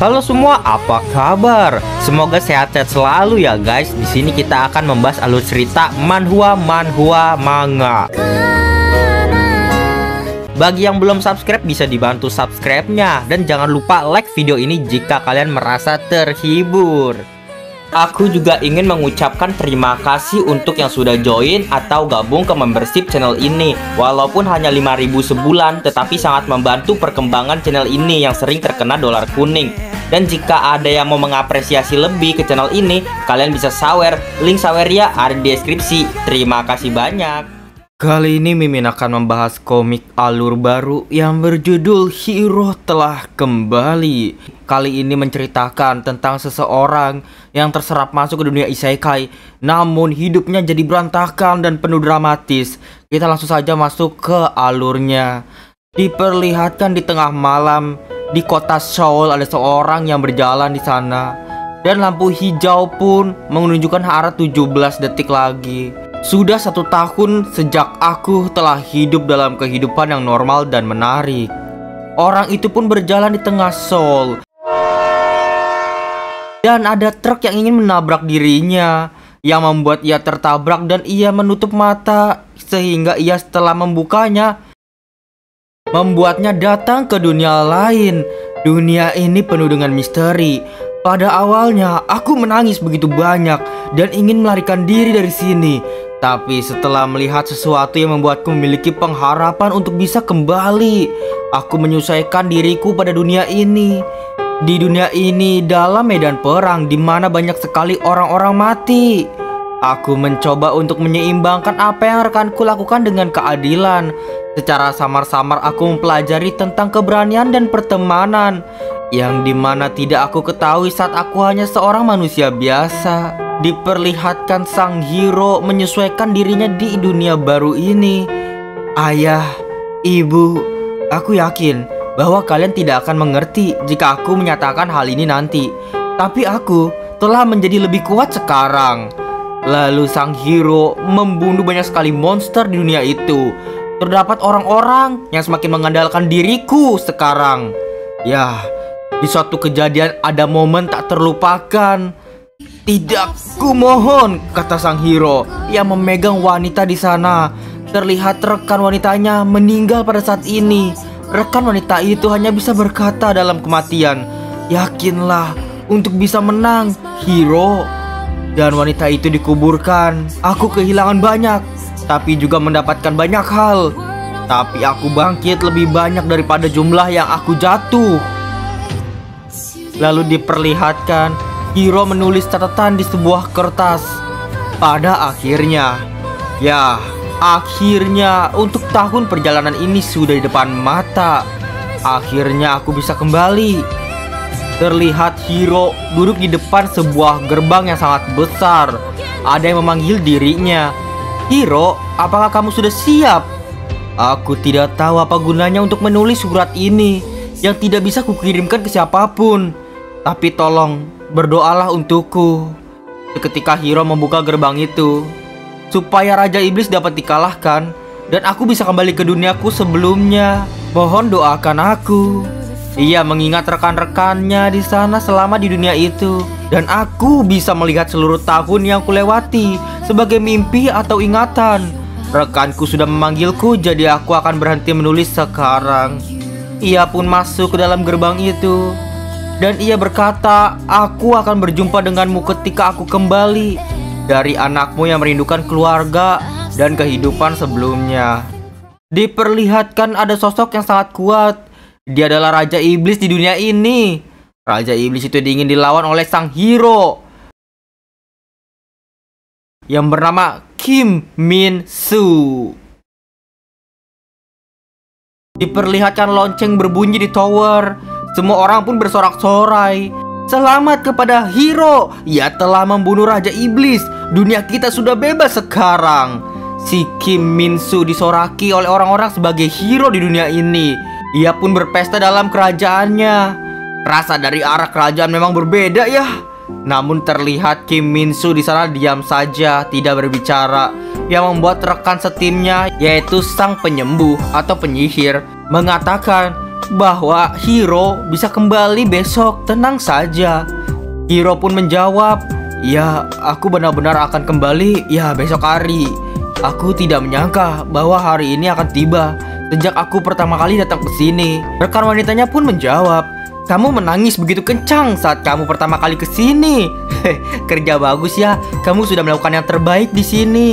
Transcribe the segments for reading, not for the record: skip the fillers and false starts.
Halo semua, apa kabar? Semoga sehat-sehat selalu ya guys. Di sini kita akan membahas alur cerita manhwa manga. Bagi yang belum subscribe bisa dibantu subscribe-nya dan jangan lupa like video ini jika kalian merasa terhibur. Aku juga ingin mengucapkan terima kasih untuk yang sudah join atau gabung ke membership channel ini. Walaupun hanya 5.000 sebulan, tetapi sangat membantu perkembangan channel ini yang sering terkena dolar kuning. Dan jika ada yang mau mengapresiasi lebih ke channel ini, kalian bisa sawer. Link sawernya ada di deskripsi. Terima kasih banyak. Kali ini Mimin akan membahas komik alur baru yang berjudul Hiro Telah Kembali. Kali ini menceritakan tentang seseorang yang terserap masuk ke dunia isekai, namun hidupnya jadi berantakan dan penuh dramatis. Kita langsung saja masuk ke alurnya. Diperlihatkan di tengah malam di kota Seoul ada seorang yang berjalan di sana, dan lampu hijau pun menunjukkan arah 17 detik lagi. Sudah 1 tahun sejak aku telah hidup dalam kehidupan yang normal dan menarik. Orang itu pun berjalan di tengah Seoul, dan ada truk yang ingin menabrak dirinya, yang membuat ia tertabrak dan ia menutup mata. Sehingga ia setelah membukanya membuatnya datang ke dunia lain. Dunia ini penuh dengan misteri. Pada awalnya aku menangis begitu banyak dan ingin melarikan diri dari sini. Tapi setelah melihat sesuatu yang membuatku memiliki pengharapan untuk bisa kembali, aku menyesuaikan diriku pada dunia ini. Di dunia ini dalam medan perang di mana banyak sekali orang-orang mati. Aku mencoba untuk menyeimbangkan apa yang rekanku lakukan dengan keadilan. Secara samar-samar aku mempelajari tentang keberanian dan pertemanan, yang dimana tidak aku ketahui saat aku hanya seorang manusia biasa. Diperlihatkan sang hero menyesuaikan dirinya di dunia baru ini. Ayah, ibu, aku yakin bahwa kalian tidak akan mengerti jika aku menyatakan hal ini nanti. Tapi aku telah menjadi lebih kuat sekarang. Lalu sang hero membunuh banyak sekali monster di dunia itu. Terdapat orang-orang yang semakin mengandalkan diriku sekarang. Ya, di suatu kejadian ada momen tak terlupakan. Tidak, kumohon, kata sang hero yang memegang wanita di sana. Terlihat rekan wanitanya meninggal pada saat ini. Rekan wanita itu hanya bisa berkata dalam kematian, yakinlah untuk bisa menang, hero. Dan wanita itu dikuburkan. Aku kehilangan banyak, tapi juga mendapatkan banyak hal. Tapi aku bangkit lebih banyak daripada jumlah yang aku jatuh. Lalu diperlihatkan hero menulis catatan di sebuah kertas. Pada akhirnya, ya akhirnya untuk tahun perjalanan ini sudah di depan mata. Akhirnya aku bisa kembali. Terlihat hero duduk di depan sebuah gerbang yang sangat besar. Ada yang memanggil dirinya. Hero, apakah kamu sudah siap? Aku tidak tahu apa gunanya untuk menulis surat ini yang tidak bisa kukirimkan ke siapapun. Tapi tolong berdoalah untukku. Ketika hero membuka gerbang itu, supaya Raja Iblis dapat dikalahkan dan aku bisa kembali ke duniaku sebelumnya. Mohon doakan aku. Ia mengingat rekan-rekannya di sana selama di dunia itu, dan aku bisa melihat seluruh tahun yang kulewati sebagai mimpi atau ingatan. Rekanku sudah memanggilku, jadi aku akan berhenti menulis sekarang. Ia pun masuk ke dalam gerbang itu, dan ia berkata, aku akan berjumpa denganmu ketika aku kembali dari anakmu yang merindukan keluarga dan kehidupan sebelumnya. Diperlihatkan ada sosok yang sangat kuat. Dia adalah Raja Iblis di dunia ini. Raja Iblis itu ingin dilawan oleh sang hero yang bernama Kim Min Soo. Diperlihatkan lonceng berbunyi di tower. Semua orang pun bersorak-sorai. Selamat kepada hero, ia telah membunuh Raja Iblis. Dunia kita sudah bebas sekarang. Si Kim Min Soo disoraki oleh orang-orang sebagai hero di dunia ini. Ia pun berpesta dalam kerajaannya. Rasa dari arah kerajaan memang berbeda ya. Namun terlihat Kim Min Soo di sana diam saja, tidak berbicara. Yang membuat rekan setimnya, yaitu sang penyembuh atau penyihir, mengatakan, bahwa Hiro bisa kembali besok, tenang saja. Hiro pun menjawab, ya, aku benar-benar akan kembali ya besok hari. Aku tidak menyangka bahwa hari ini akan tiba sejak aku pertama kali datang ke sini. Rekan wanitanya pun menjawab, kamu menangis begitu kencang saat kamu pertama kali ke sini. Kerja bagus ya, kamu sudah melakukan yang terbaik di sini.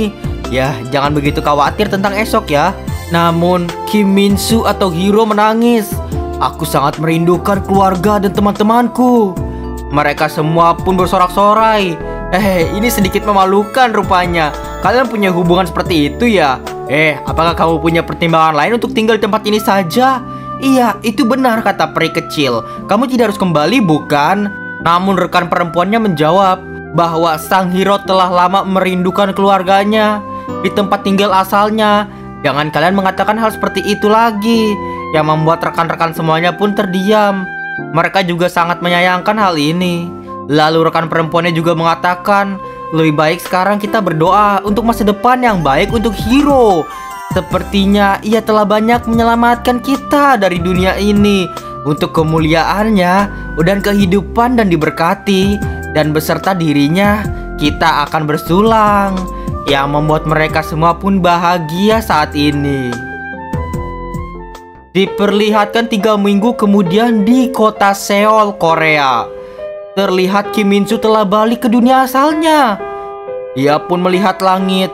Ya, jangan begitu khawatir tentang esok ya. Namun, Kim Min-soo atau Hiro menangis. Aku sangat merindukan keluarga dan teman-temanku. Mereka semua pun bersorak-sorai. Ini sedikit memalukan rupanya. Kalian punya hubungan seperti itu ya? Apakah kamu punya pertimbangan lain untuk tinggal di tempat ini saja? Iya, itu benar kata peri kecil. Kamu tidak harus kembali, bukan? Namun rekan perempuannya menjawab bahwa sang Hiro telah lama merindukan keluarganya di tempat tinggal asalnya. Jangan kalian mengatakan hal seperti itu lagi. Yang membuat rekan-rekan semuanya pun terdiam. Mereka juga sangat menyayangkan hal ini. Lalu rekan perempuannya juga mengatakan, lebih baik sekarang kita berdoa untuk masa depan yang baik untuk Hiro. Sepertinya ia telah banyak menyelamatkan kita dari dunia ini. Untuk kemuliaannya dan kehidupan dan diberkati, dan beserta dirinya kita akan bersulang. Yang membuat mereka semua pun bahagia saat ini. Diperlihatkan 3 minggu kemudian di kota Seoul, Korea. Terlihat Kim Min-soo telah balik ke dunia asalnya. Ia pun melihat langit.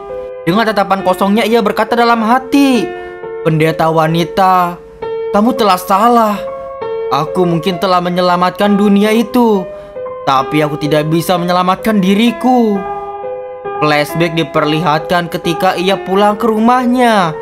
Dengan tatapan kosongnya ia berkata dalam hati, pendeta wanita, kamu telah salah. Aku mungkin telah menyelamatkan dunia itu, tapi aku tidak bisa menyelamatkan diriku. Flashback diperlihatkan ketika ia pulang ke rumahnya.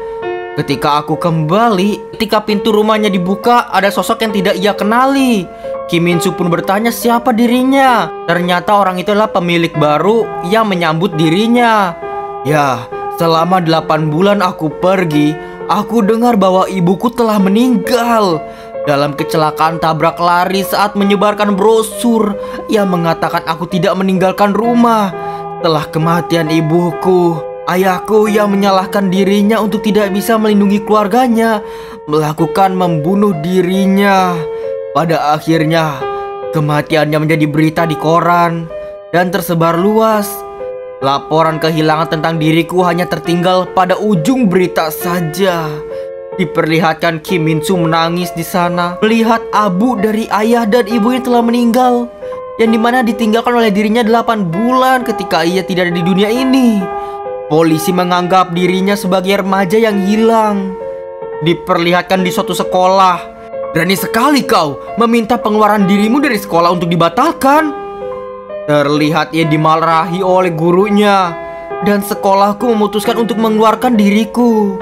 Ketika aku kembali, ketika pintu rumahnya dibuka, ada sosok yang tidak ia kenali. Kim Min-soo pun bertanya siapa dirinya. Ternyata orang itu adalah pemilik baru yang menyambut dirinya. Ya, selama 8 bulan aku pergi, aku dengar bahwa ibuku telah meninggal dalam kecelakaan tabrak lari saat menyebarkan brosur yang mengatakan aku tidak meninggalkan rumah. Setelah kematian ibuku, ayahku yang menyalahkan dirinya untuk tidak bisa melindungi keluarganya melakukan membunuh dirinya. Pada akhirnya, kematiannya menjadi berita di koran dan tersebar luas. Laporan kehilangan tentang diriku hanya tertinggal pada ujung berita saja. Diperlihatkan Kim Min-soo menangis di sana, melihat abu dari ayah dan ibu yang telah meninggal, yang dimana ditinggalkan oleh dirinya 8 bulan ketika ia tidak ada di dunia ini. Polisi menganggap dirinya sebagai remaja yang hilang. Diperlihatkan di suatu sekolah. Berani sekali kau meminta pengeluaran dirimu dari sekolah untuk dibatalkan. Terlihat ia dimarahi oleh gurunya, dan sekolahku memutuskan untuk mengeluarkan diriku.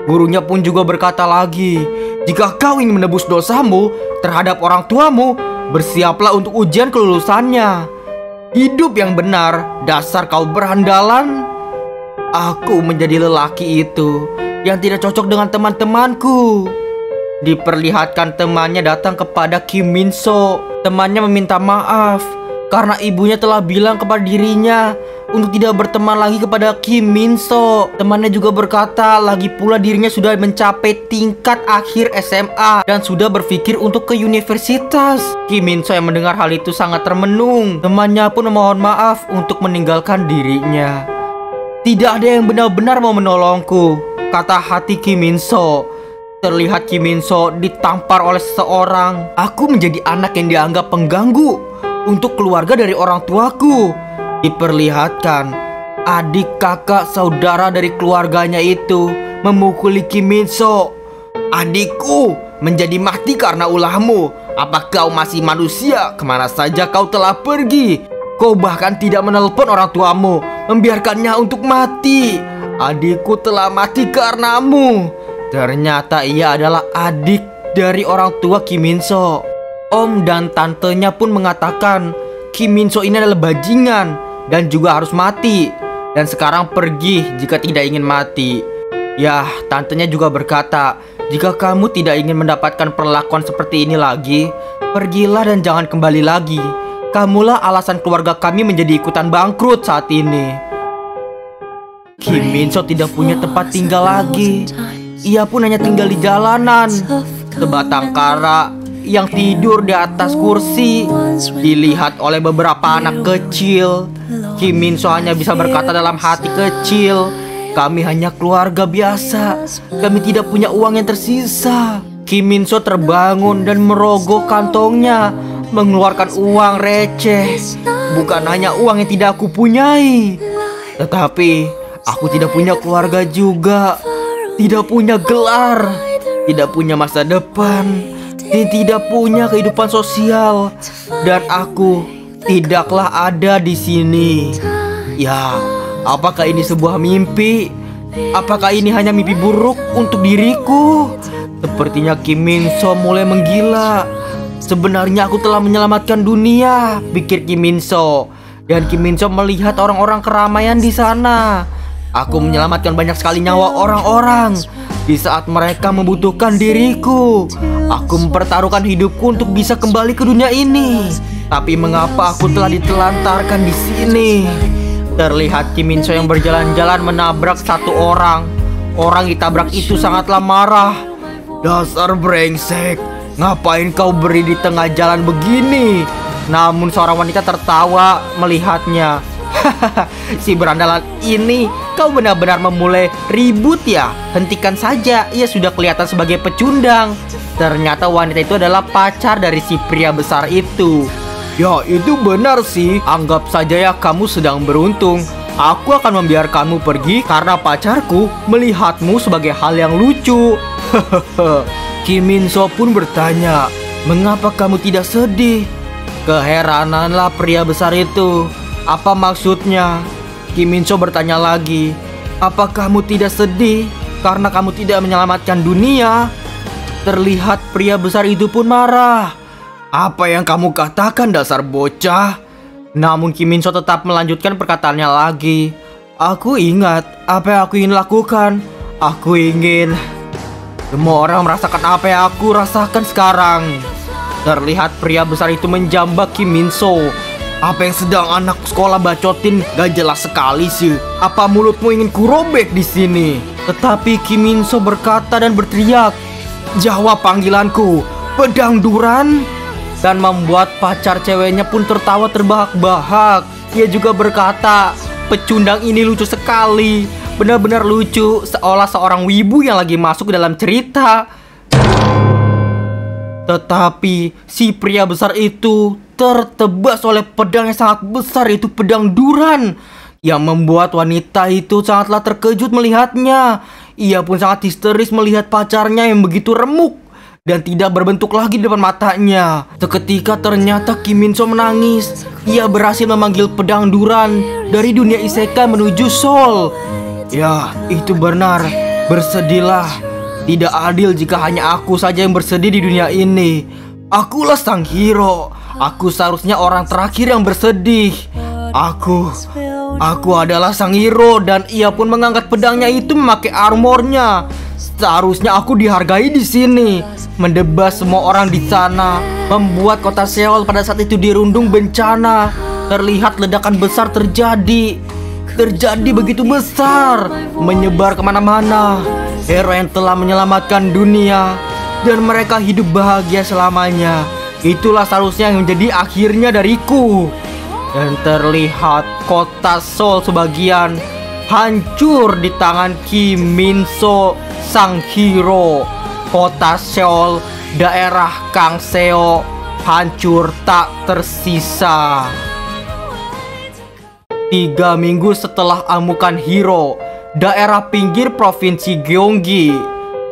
Gurunya pun juga berkata lagi, jika kau ingin menebus dosamu terhadap orang tuamu, bersiaplah untuk ujian kelulusannya. Hidup yang benar, dasar kau berandalan. Aku menjadi lelaki itu yang tidak cocok dengan teman-temanku. Diperlihatkan temannya datang kepada Kim Min-soo. Temannya meminta maaf karena ibunya telah bilang kepada dirinya untuk tidak berteman lagi kepada Kim Min-soo. Temannya juga berkata lagi pula dirinya sudah mencapai tingkat akhir SMA dan sudah berpikir untuk ke universitas. Kim Min-soo yang mendengar hal itu sangat termenung. Temannya pun memohon maaf untuk meninggalkan dirinya. Tidak ada yang benar-benar mau menolongku, kata hati Kim Min-soo. Terlihat Kim Min-soo ditampar oleh seseorang. Aku menjadi anak yang dianggap pengganggu untuk keluarga dari orang tuaku. Diperlihatkan adik kakak saudara dari keluarganya itu memukuli Kim Min-soo. Adikku menjadi mati karena ulahmu. Apa kau masih manusia? Kemana saja kau telah pergi? Kau bahkan tidak menelpon orang tuamu, membiarkannya untuk mati. Adikku telah mati karenamu. Ternyata ia adalah adik dari orang tua Kim Min-soo. Om dan tantenya pun mengatakan Kim Min-soo ini adalah bajingan dan juga harus mati, dan sekarang pergi jika tidak ingin mati. Yah, tantenya juga berkata, jika kamu tidak ingin mendapatkan perlakuan seperti ini lagi, pergilah dan jangan kembali lagi. Kamulah alasan keluarga kami menjadi ikutan bangkrut saat ini. Kim Min-soo tidak punya tempat tinggal lagi. Ia pun hanya tinggal di jalanan. sebatang kara yang tidur di atas kursi. Dilihat oleh beberapa anak kecil, Kim Min So hanya bisa berkata dalam hati kecil, kami hanya keluarga biasa, kami tidak punya uang yang tersisa. Kim Min So terbangun dan merogoh kantongnya, mengeluarkan uang receh. Bukan hanya uang yang tidak aku punyai, tetapi aku tidak punya keluarga juga, tidak punya gelar, tidak punya masa depan, dan tidak punya kehidupan sosial. Dan aku tidaklah ada di sini. Ya, apakah ini sebuah mimpi? Apakah ini hanya mimpi buruk untuk diriku? Sepertinya Kim Min So mulai menggila. Sebenarnya aku telah menyelamatkan dunia, pikir Kim Min So. Dan Kim Min So melihat orang-orang keramaian di sana. Aku menyelamatkan banyak sekali nyawa orang-orang di saat mereka membutuhkan diriku. Aku mempertaruhkan hidupku untuk bisa kembali ke dunia ini. Tapi mengapa aku telah ditelantarkan di sini? Terlihat Kim Min So yang berjalan-jalan menabrak satu orang. Orang ditabrak itu sangatlah marah. Dasar brengsek, ngapain kau beri di tengah jalan begini? Namun seorang wanita tertawa melihatnya. Hahaha, si berandalan ini, kau benar-benar memulai ribut ya? Hentikan saja, ia sudah kelihatan sebagai pecundang. Ternyata wanita itu adalah pacar dari si pria besar itu. Ya, itu benar sih. Anggap saja ya kamu sedang beruntung. Aku akan membiarkanmu pergi karena pacarku melihatmu sebagai hal yang lucu. Kim Min So pun bertanya, mengapa kamu tidak sedih? Keherananlah pria besar itu. Apa maksudnya? Kim Min So bertanya lagi, apa kamu tidak sedih karena kamu tidak menyelamatkan dunia? Terlihat pria besar itu pun marah. Apa yang kamu katakan, dasar bocah? Namun Kim Min So tetap melanjutkan perkataannya lagi. Aku ingat apa yang aku ingin lakukan. Aku ingin semua orang merasakan apa yang aku rasakan sekarang. Terlihat pria besar itu menjambak Kim Min So. Apa yang sedang anak sekolah bacotin gak jelas sekali sih. Apa mulutmu ingin kurobek di sini? Tetapi Kim Min So berkata dan berteriak, jawab panggilanku, pedang duran. Dan membuat pacar ceweknya pun tertawa terbahak-bahak. Ia juga berkata, pecundang ini lucu sekali. Benar-benar lucu, seolah seorang wibu yang lagi masuk ke dalam cerita. Tetapi si pria besar itu tertebas oleh pedang yang sangat besar, itu pedang duran, yang membuat wanita itu sangatlah terkejut melihatnya. Ia pun sangat histeris melihat pacarnya yang begitu remuk dan tidak berbentuk lagi di depan matanya. Seketika ternyata Kim Min So menangis. Ia berhasil memanggil pedang duran dari dunia isekai menuju Seoul. Ya, itu benar. Bersedihlah. Tidak adil jika hanya aku saja yang bersedih di dunia ini. Akulah sang hero. Aku seharusnya orang terakhir yang bersedih. Aku adalah sang hero. Dan ia pun mengangkat pedangnya itu memakai armornya. Seharusnya aku dihargai di sini. Mendebas semua orang di sana. Membuat kota Seoul pada saat itu dirundung bencana. Terlihat ledakan besar terjadi begitu besar, menyebar kemana-mana. Hero yang telah menyelamatkan dunia dan mereka hidup bahagia selamanya. Itulah seharusnya yang menjadi akhirnya dariku. Dan terlihat kota Seoul sebagian hancur di tangan Kim Min So, sang hero. Kota Seoul, daerah Kangseo, hancur tak tersisa. 3 minggu setelah amukan hero, daerah pinggir provinsi Gyeonggi,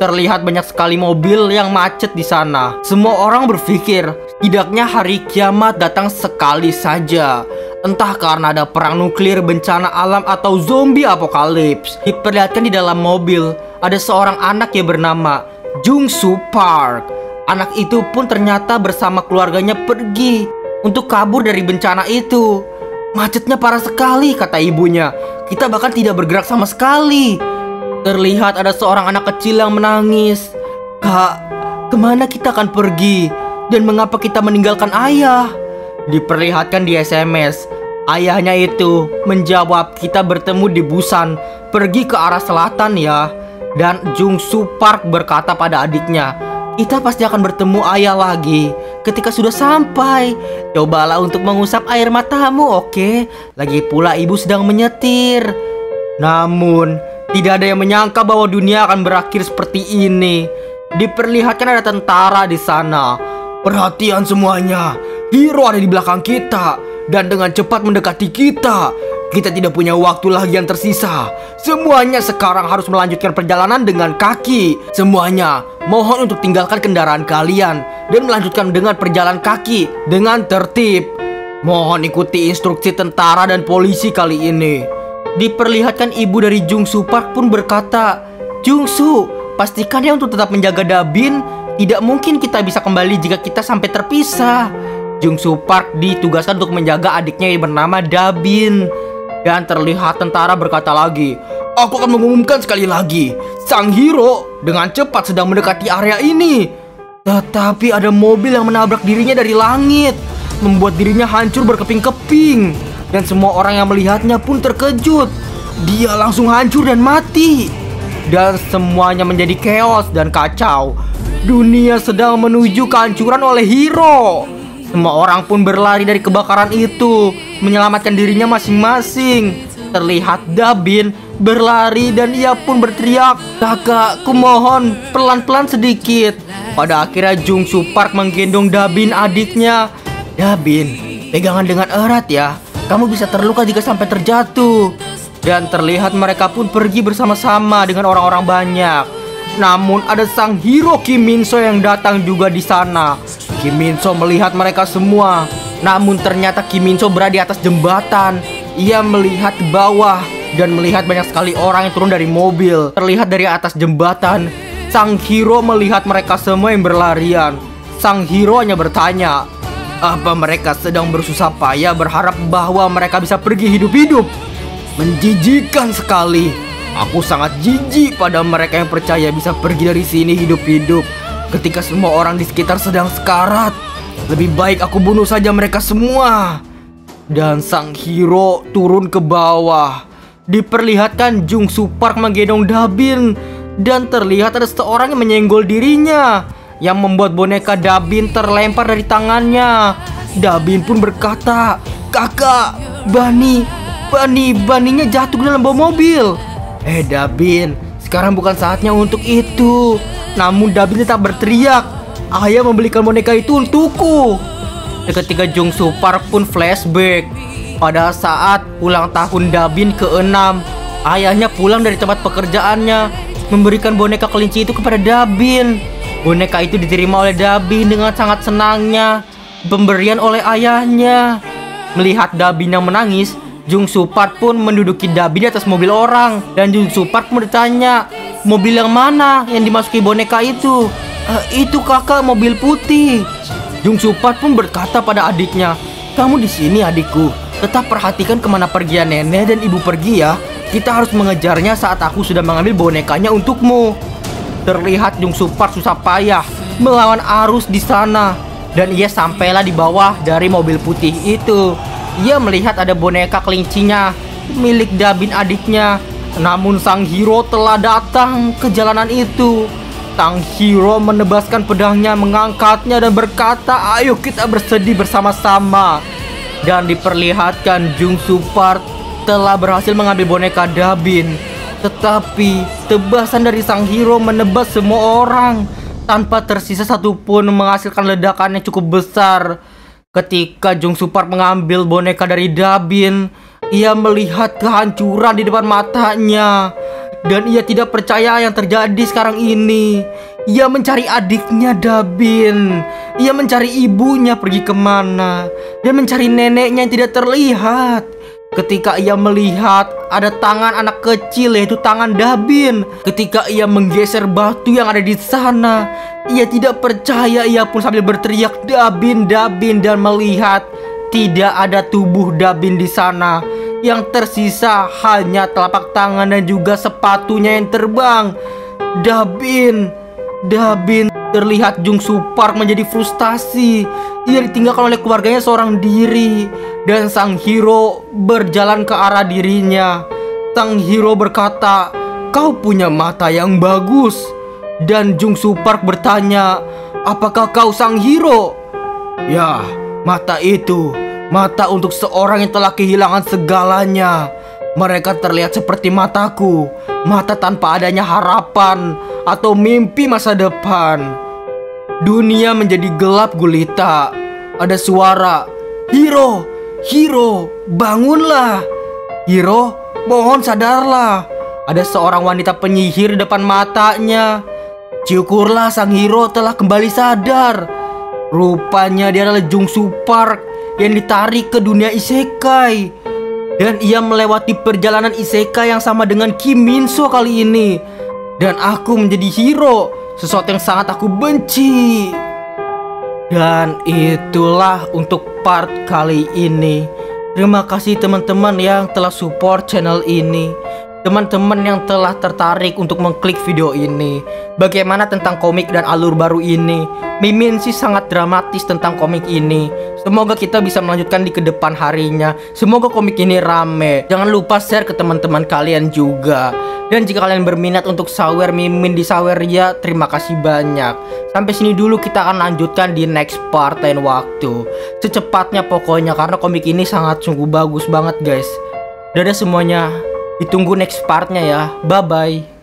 terlihat banyak sekali mobil yang macet di sana. Semua orang berpikir tidaknya hari kiamat datang sekali saja. Entah karena ada perang nuklir, bencana alam, atau zombie apokalips. Diperlihatkan di dalam mobil ada seorang anak yang bernama Jung-soo Park. Anak itu pun ternyata bersama keluarganya pergi untuk kabur dari bencana itu. Macetnya parah sekali, kata ibunya. Kita bahkan tidak bergerak sama sekali. Terlihat ada seorang anak kecil yang menangis. Kak, kemana kita akan pergi? Dan mengapa kita meninggalkan ayah? Diperlihatkan di SMS. Ayahnya itu menjawab, kita bertemu di Busan, pergi ke arah selatan ya. Dan Jung-soo Park berkata pada adiknya, Kita pasti akan bertemu ayah lagi. Ketika sudah sampai, cobalah untuk mengusap air matamu, oke? Lagi pula ibu sedang menyetir. Namun, tidak ada yang menyangka bahwa dunia akan berakhir seperti ini. Diperlihatkan ada tentara di sana. Perhatian semuanya, Hiro ada di belakang kita dan dengan cepat mendekati kita. Kita tidak punya waktu lagi yang tersisa. Semuanya sekarang harus melanjutkan perjalanan dengan kaki. Semuanya, mohon untuk tinggalkan kendaraan kalian dan melanjutkan dengan perjalanan kaki dengan tertib. Mohon ikuti instruksi tentara dan polisi kali ini. Diperlihatkan ibu dari Jungsu Park pun berkata, Jungsu, pastikan ya untuk tetap menjaga Dabin. Tidak mungkin kita bisa kembali jika kita sampai terpisah. Jungsu Park ditugaskan untuk menjaga adiknya yang bernama Dabin. Dan terlihat tentara berkata lagi, aku akan mengumumkan sekali lagi, Sang Hiro dengan cepat sedang mendekati area ini. Tetapi ada mobil yang menabrak dirinya dari langit, membuat dirinya hancur berkeping-keping. Dan semua orang yang melihatnya pun terkejut. Dia langsung hancur dan mati. Dan semuanya menjadi chaos dan kacau. Dunia sedang menuju kehancuran oleh Hiro. Semua orang pun berlari dari kebakaran itu, menyelamatkan dirinya masing-masing. Terlihat Dabin berlari dan ia pun berteriak, kakak, kumohon pelan-pelan sedikit. Pada akhirnya Jungsu Park menggendong Dabin adiknya. Dabin, pegangan dengan erat ya. Kamu bisa terluka jika sampai terjatuh. Dan terlihat mereka pun pergi bersama-sama dengan orang-orang banyak. Namun ada Sang Hiro Kim Min-so yang datang juga di sana. Kim Min-so melihat mereka semua. Namun ternyata Kim Min-so berada di atas jembatan. Ia melihat ke bawah dan melihat banyak sekali orang yang turun dari mobil. Terlihat dari atas jembatan, Sang Hiro melihat mereka semua yang berlarian. Sang Hiro hanya bertanya, apa mereka sedang bersusah payah berharap bahwa mereka bisa pergi hidup-hidup? Menjijikan sekali. Aku sangat jijik pada mereka yang percaya bisa pergi dari sini hidup-hidup ketika semua orang di sekitar sedang sekarat. Lebih baik aku bunuh saja mereka semua. Dan Sang Hiro turun ke bawah. Diperlihatkan Jungsu Park menggendong Dabin. Dan terlihat ada seorang yang menyenggol dirinya, yang membuat boneka Dabin terlempar dari tangannya. Dabin pun berkata, kakak, Baninya jatuh ke dalam bawah mobil. Dabin, sekarang bukan saatnya untuk itu. Namun Dabin tetap berteriak, ayah membelikan boneka itu untukku. Ketika Jungsu Park pun flashback pada saat ulang tahun Dabin ke-6. Ayahnya pulang dari tempat pekerjaannya, memberikan boneka kelinci itu kepada Dabin. Boneka itu diterima oleh Dabin dengan sangat senangnya. Pemberian oleh ayahnya. Melihat Dabin yang menangis, Jungsu Park pun menduduki Dabin di atas mobil orang. Dan Jungsu Park pun bertanya, mobil yang mana yang dimasuki boneka itu? Itu kakak, mobil putih. Jungsu Park pun berkata pada adiknya, kamu di sini adikku. Tetap perhatikan kemana pergi nenek dan ibu pergi ya. Kita harus mengejarnya saat aku sudah mengambil bonekanya untukmu. Terlihat Jungsu Park susah payah melawan arus di sana. Dan ia sampailah di bawah dari mobil putih itu. Ia melihat ada boneka kelincinya milik Dabin adiknya. Namun Sang Hiro telah datang ke jalanan itu. Sang Hiro menebaskan pedangnya, mengangkatnya dan berkata, ayo kita bersedih bersama-sama. Dan diperlihatkan Jungsu Park telah berhasil mengambil boneka Dabin. Tetapi tebasan dari Sang Hiro menebas semua orang tanpa tersisa satupun, menghasilkan ledakan yang cukup besar. Ketika Jungsu Park mengambil boneka dari Dabin, ia melihat kehancuran di depan matanya. Dan ia tidak percaya yang terjadi sekarang ini. Ia mencari adiknya Dabin. Ia mencari ibunya pergi kemana. Dan mencari neneknya yang tidak terlihat. Ketika ia melihat ada tangan anak kecil, yaitu tangan Dabin. Ketika ia menggeser batu yang ada di sana, ia tidak percaya. Ia pun sambil berteriak Dabin, Dabin, dan melihat tidak ada tubuh Dabin di sana. Yang tersisa hanya telapak tangan dan juga sepatunya yang terbang. Dabin. Terlihat Jungsu Park menjadi frustasi. Ia ditinggalkan oleh keluarganya seorang diri. Dan Sang Hiro berjalan ke arah dirinya. Sang Hiro berkata, kau punya mata yang bagus. Dan Jungsu Park bertanya, apakah kau sang hero? Ya, mata itu, mata untuk seorang yang telah kehilangan segalanya. Mereka terlihat seperti mataku, mata tanpa adanya harapan atau mimpi masa depan. Dunia menjadi gelap gulita. Ada suara, "Hero, hero, bangunlah. Hero, mohon sadarlah." Ada seorang wanita penyihir di depan matanya. Syukurlah sang hero telah kembali sadar. Rupanya dia adalah Jungsu Park yang ditarik ke dunia isekai. Dan ia melewati perjalanan isekai yang sama dengan Kim Min So kali ini. Dan aku menjadi hero, sesuatu yang sangat aku benci. Dan itulah untuk part kali ini. Terima kasih teman-teman yang telah support channel ini, teman-teman yang telah tertarik untuk mengklik video ini. Bagaimana tentang komik dan alur baru ini? Mimin sih sangat dramatis tentang komik ini. Semoga kita bisa melanjutkan di kedepan harinya. Semoga komik ini rame. Jangan lupa share ke teman-teman kalian juga. Dan jika kalian berminat untuk sawer Mimin di Saweria, terima kasih banyak. Sampai sini dulu, kita akan lanjutkan di next part lain waktu. Secepatnya pokoknya, karena komik ini sangat sungguh bagus banget guys. Dadah semuanya. Ditunggu next partnya ya. Bye bye.